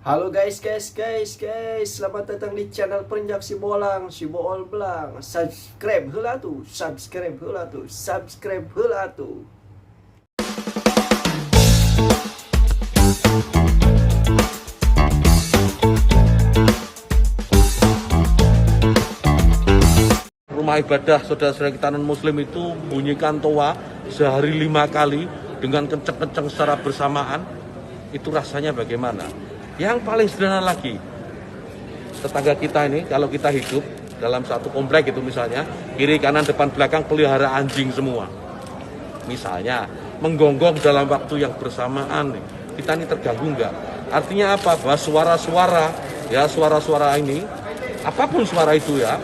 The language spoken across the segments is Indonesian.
Halo guys, selamat datang di channel Perenjak Si Bolang, Si Bool Belang. Subscribe heula tuh. Rumah ibadah saudara-saudara kita non-muslim itu bunyikan toa sehari 5 kali dengan kenceng-kenceng secara bersamaan, itu rasanya bagaimana? Yang paling sederhana lagi, tetangga kita ini kalau kita hidup dalam satu komplek itu misalnya, kiri kanan depan belakang pelihara anjing semua. Misalnya menggonggong dalam waktu yang bersamaan, kita ini terganggu nggak? Artinya apa? Bahwa suara-suara ini, apapun suara itu ya,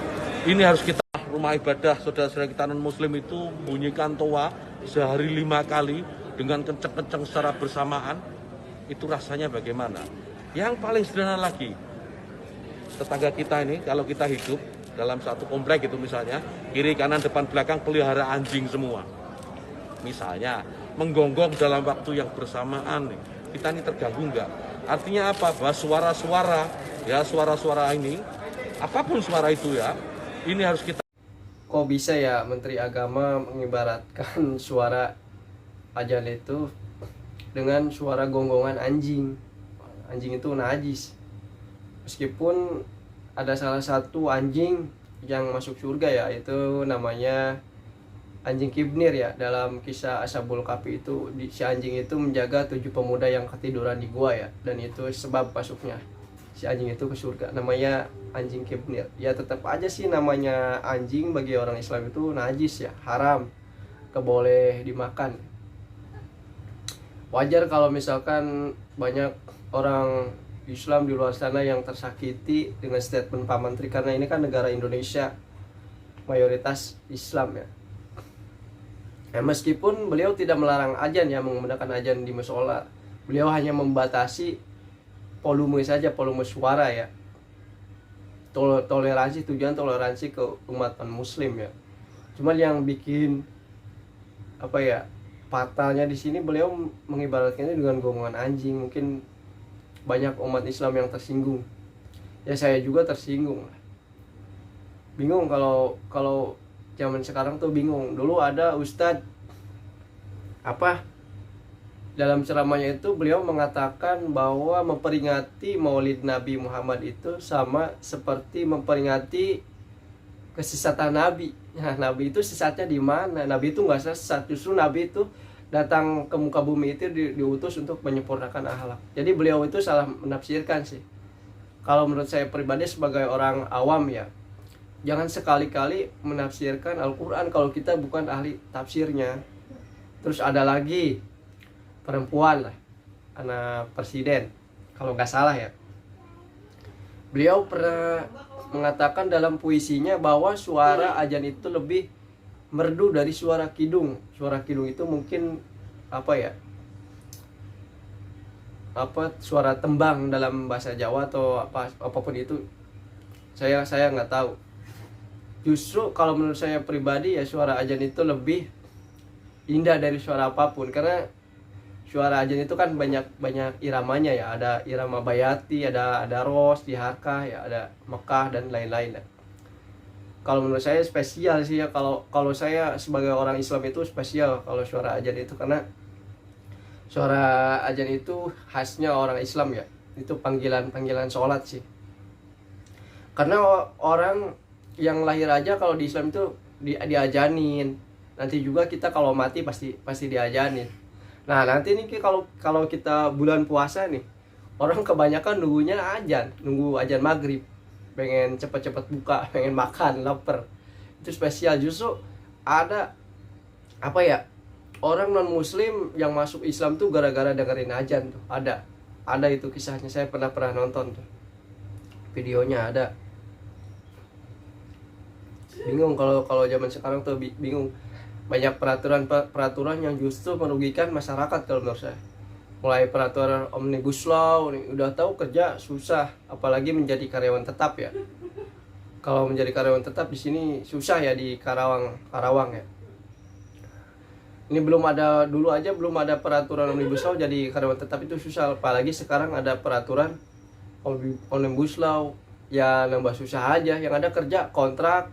ini harus kita. Rumah ibadah saudara-saudara kita non-muslim itu bunyikan toa sehari 5 kali dengan kenceng-kenceng secara bersamaan, itu rasanya bagaimana? Yang paling sederhana lagi, tetangga kita ini kalau kita hidup dalam satu komplek itu misalnya, kiri kanan depan belakang pelihara anjing semua. Misalnya menggonggong dalam waktu yang bersamaan, kita ini terganggu nggak? Artinya apa? Bahwa suara-suara ini, apapun suara itu ya, ini harus kita. Kok bisa ya Menteri Agama mengibaratkan suara azan itu dengan suara gonggongan anjing? Anjing itu najis. Meskipun ada salah satu anjing yang masuk surga ya, itu namanya anjing Kibnir ya. Dalam kisah Ashabul Kahfi itu si anjing itu menjaga 7 pemuda yang ketiduran di gua ya, dan itu sebab masuknya si anjing itu ke surga. Namanya anjing Kibnir. Ya tetap aja sih namanya anjing bagi orang Islam itu najis ya, haram, gak boleh dimakan. Wajar kalau misalkan banyak orang Islam di luar sana yang tersakiti dengan statement Pak Menteri, karena ini kan negara Indonesia mayoritas Islam ya. Meskipun beliau tidak melarang azan ya, menggunakan azan di musola, beliau hanya membatasi volume saja, volume suara ya. Tujuan toleransi ke umat non-muslim ya. Cuman yang bikin fatalnya di sini, beliau mengibaratkannya dengan gonggongan anjing. Mungkin banyak umat Islam yang tersinggung. Ya saya juga tersinggung. Bingung kalau zaman sekarang tuh bingung. Dulu ada ustadz dalam ceramahnya itu beliau mengatakan bahwa memperingati Maulid Nabi Muhammad itu sama seperti memperingati kesesatan Nabi. Nah, Nabi itu sesatnya di mana? Nabi itu nggak sesat, justru Nabi itu datang ke muka bumi itu diutus untuk menyempurnakan akhlak. Jadi beliau itu salah menafsirkan sih. Kalau menurut saya pribadi sebagai orang awam ya, jangan sekali-kali menafsirkan Al-Quran kalau kita bukan ahli tafsirnya. Terus ada lagi perempuan lah, anak presiden kalau nggak salah ya. Beliau pernah mengatakan dalam puisinya bahwa suara azan itu lebih merdu dari suara kidung. Suara kidung itu mungkin suara tembang dalam bahasa Jawa atau apapun itu. Saya nggak tahu. Justru kalau menurut saya pribadi ya, suara azan itu lebih indah dari suara apapun, karena suara azan itu kan banyak iramanya ya. Ada irama bayati, ada ros, diharkah ya, ada Mekah dan lain-lain ya. Kalau menurut saya spesial sih ya, kalau saya sebagai orang Islam itu spesial kalau suara azan itu, karena suara azan itu khasnya orang Islam ya. Itu panggilan sholat sih. Karena orang yang lahir aja kalau di Islam itu diajanin. Nanti juga kita kalau mati pasti diajanin. Nah, nanti nih kalau kita bulan puasa nih, orang kebanyakan nunggu azan maghrib, pengen cepet-cepet buka, pengen makan, lapar. Itu spesial. Justru ada orang non muslim yang masuk Islam tuh gara-gara dengerin azan tuh. Ada itu kisahnya, saya pernah nonton tuh, videonya ada. Bingung kalau zaman sekarang tuh, bingung. Banyak peraturan yang justru merugikan masyarakat kalau menurut saya. Mulai peraturan Omnibus Law, udah tahu kerja susah, apalagi menjadi karyawan tetap ya. Kalau menjadi karyawan tetap di sini susah ya, di Karawang ya. Ini dulu aja belum ada peraturan Omnibus Law, jadi karyawan tetap itu susah, apalagi sekarang ada peraturan omnibus law, ya nambah susah aja. Yang ada kerja kontrak.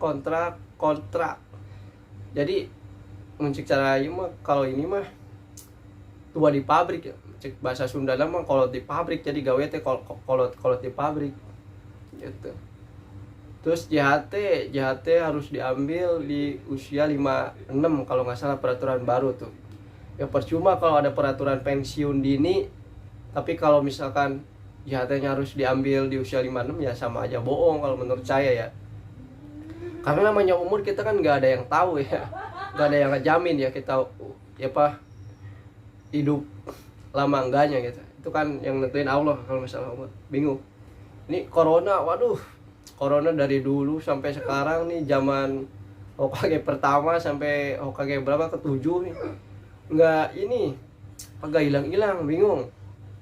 Jadi muncik cara ini mah, kalau ini mah tua di pabrik ya, cek bahasa Sunda mah kolot di pabrik, jadi gawe teh kolot di pabrik gitu. Terus JHT harus diambil di usia 56 kalau nggak salah peraturan baru tuh. Ya percuma kalau ada peraturan pensiun dini, tapi kalau misalkan JHT-nya harus diambil di usia 56 ya sama aja bohong kalau menurut saya ya. Karena namanya umur kita kan nggak ada yang tahu ya, nggak ada yang ngejamin ya kita ya hidup lama enggaknya gitu. Itu kan yang nentuin Allah kalau misalnya umur. Bingung. Ini corona, waduh, corona dari dulu sampai sekarang nih, zaman Hokage pertama sampai Hokage berapa ke-7 nih. Agak hilang-hilang, bingung.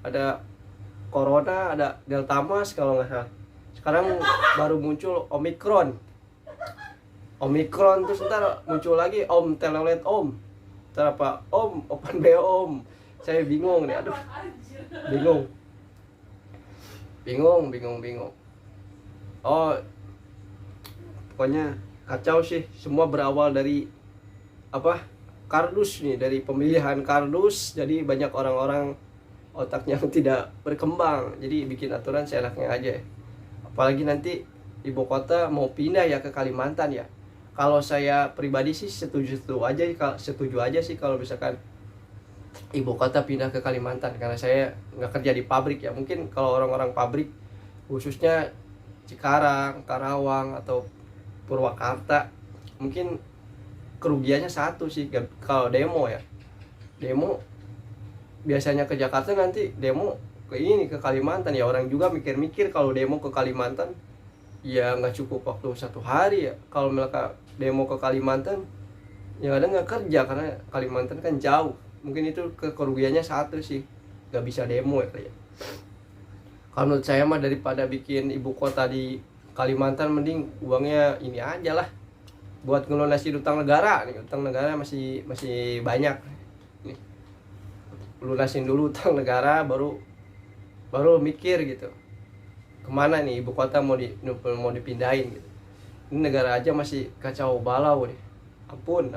Ada corona, ada Delta Mas kalau nggak salah. Sekarang baru muncul Omikron, terus ntar muncul lagi Om Telolet Om. Ntar apa? Om, Open BO Om. Saya bingung nih, aduh. Bingung. Oh, pokoknya kacau sih. Semua berawal dari kardus nih, dari pemilihan kardus. Jadi banyak orang-orang otaknya tidak berkembang, jadi bikin aturan seenaknya aja. Apalagi nanti ibu kota mau pindah ya ke Kalimantan ya. Kalau saya pribadi sih setuju aja sih kalau misalkan ibu kota pindah ke Kalimantan, karena saya nggak kerja di pabrik ya. Mungkin kalau orang-orang pabrik khususnya Cikarang, Karawang atau Purwakarta, mungkin kerugiannya satu sih. Kalau demo biasanya ke Jakarta, nanti demo ke Kalimantan ya. Orang juga mikir-mikir kalau demo ke Kalimantan ya nggak cukup waktu 1 hari ya. Kalau mereka demo ke Kalimantan yang ada nggak kerja, karena Kalimantan kan jauh. Mungkin itu kerugiannya satu sih, nggak bisa demo ya kayak. Kalau menurut saya mah daripada bikin ibu kota di Kalimantan, mending uangnya ini aja lah buat ngelunasi utang negara nih. Utang negara masih banyak nih. Lunasin dulu utang negara, baru mikir gitu kemana nih ibu kota mau dipindahin gitu. Ini negara aja masih kacau balau nih, ampun